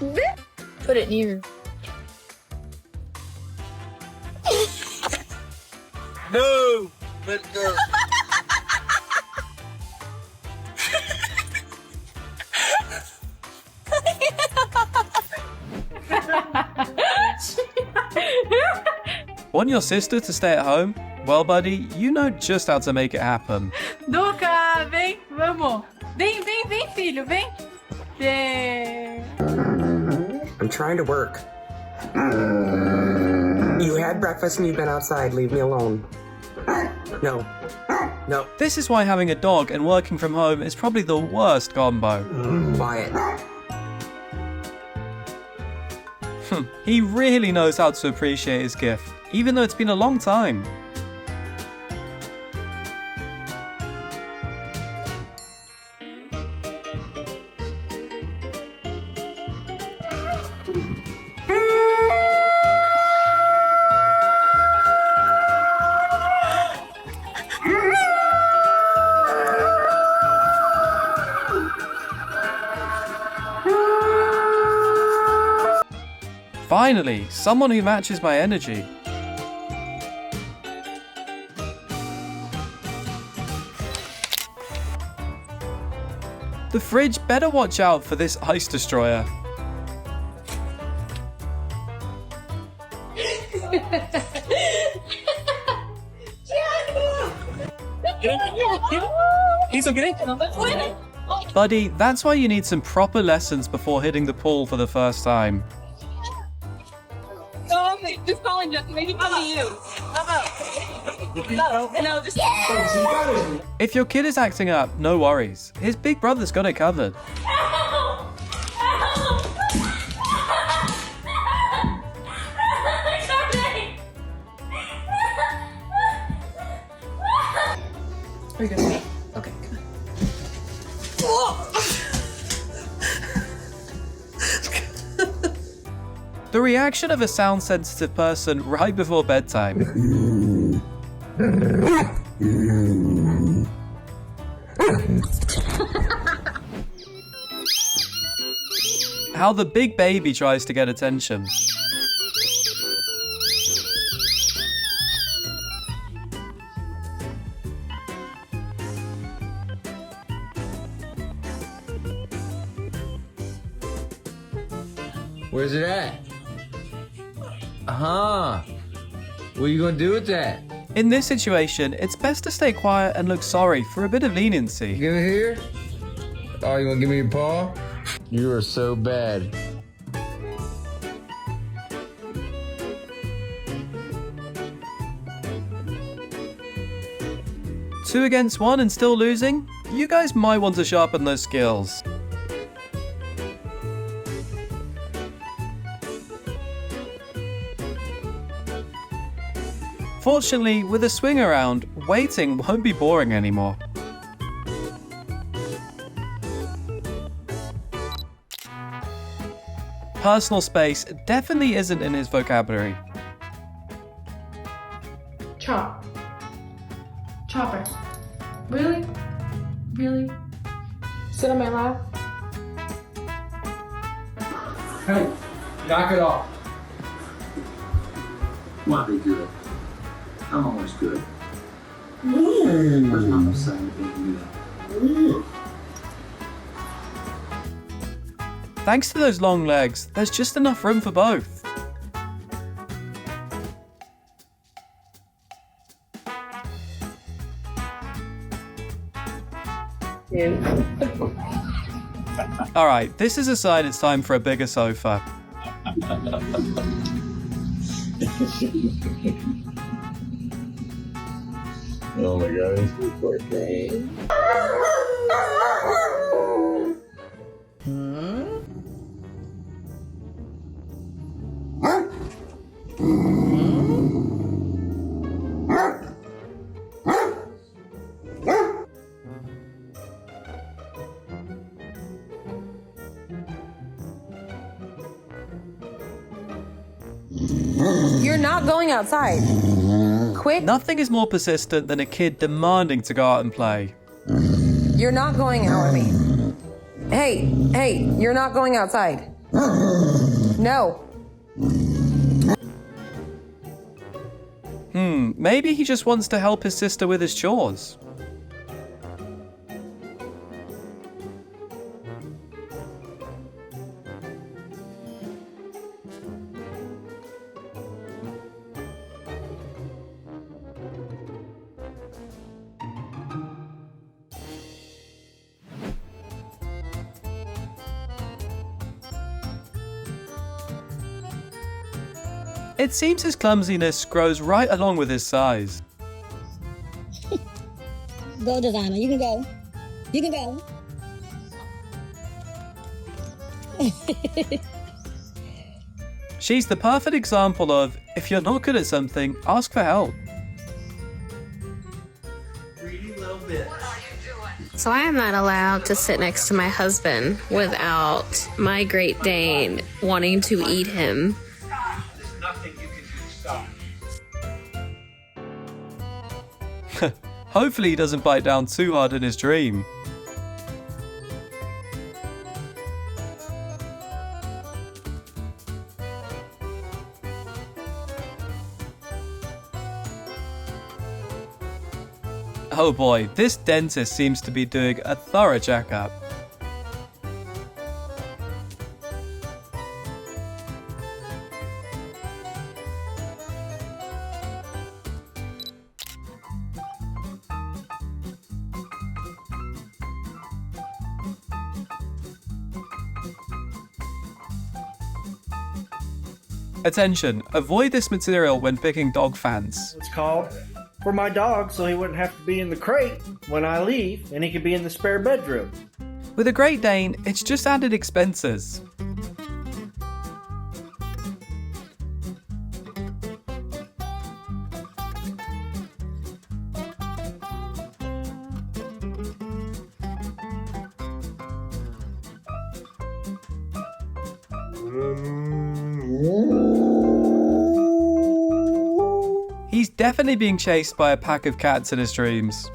Buddy. Put it near. No! Let it go. Want your sister to stay at home? Well, buddy, you know just how to make it happen. Duca, vem, vamos. Vem, filho, vem. Vem. I'm trying to work. You had breakfast and you've been outside. Leave me alone. No. No. This is why having a dog and working from home is probably the worst combo. Quiet. He really knows how to appreciate his gift, even though it's been a long time. Finally, someone who matches my energy. The fridge better watch out for this ice destroyer. He's okay? Buddy, that's why you need some proper lessons before hitting the pool for the first time. Oh, okay, just calling Justin. Maybe come to you. How about? No, just. If your kid is acting up, no worries. His big brother's got it covered. Are you good? Okay, good. The reaction of a sound-sensitive person right before bedtime. How the big baby tries to get attention. Where's it at? Uh-huh. What are you gonna do with that? In this situation, it's best to stay quiet and look sorry for a bit of leniency. Give it here? Oh, you wanna give me your paw? You are so bad. Two against one and still losing? You guys might want to sharpen those skills. Fortunately, with a swing around, waiting won't be boring anymore. Personal space definitely isn't in his vocabulary. Chop. Chopper. Really? Really? Sit on my lap. Hey, knock it off. Might be good. I'm always good. There's not the same thing good. Thanks to those long legs, there's just enough room for both. Alright, this is a sign it's time for a bigger sofa. Oh my god, he's poor thing. You're not going outside. Quit. Nothing is more persistent than a kid demanding to go out and play. You're not going out with me. Hey, you're not going outside. No. Maybe he just wants to help his sister with his chores. It seems his clumsiness grows right along with his size. Go, designer. You can go. You can go. She's the perfect example of, if you're not good at something, ask for help. So I am not allowed to sit next to my husband without my Great Dane wanting to eat him. Hopefully he doesn't bite down too hard in his dream. Oh boy, this dentist seems to be doing a thorough checkup. Attention, avoid this material when picking dog fans. It's called for my dog so he wouldn't have to be in the crate when I leave and he could be in the spare bedroom. With a Great Dane, it's just added expenses. He's definitely being chased by a pack of cats in his dreams.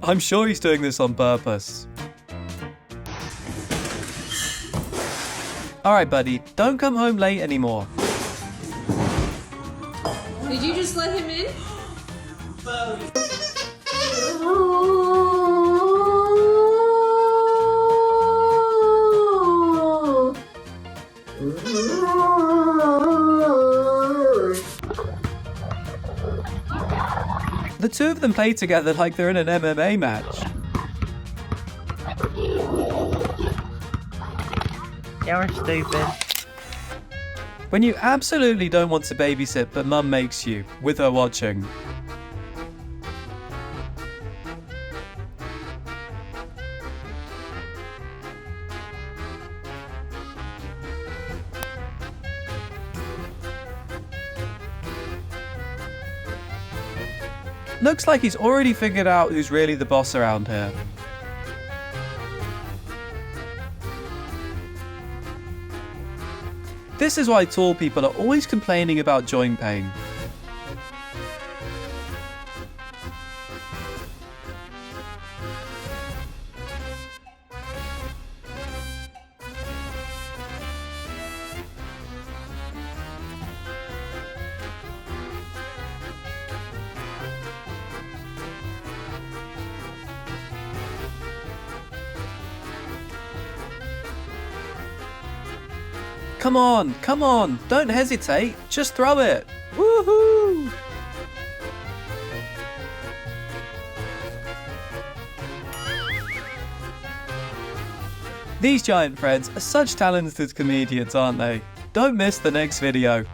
I'm sure he's doing this on purpose. Alright buddy, don't come home late anymore. Did you just let him in? The two of them play together like they're in an MMA match. You're stupid. When you absolutely don't want to babysit but mum makes you, with her watching. Looks like he's already figured out who's really the boss around here. This is why tall people are always complaining about joint pain. Come on, don't hesitate, just throw it. Woohoo! These giant friends are such talented comedians, aren't they? Don't miss the next video.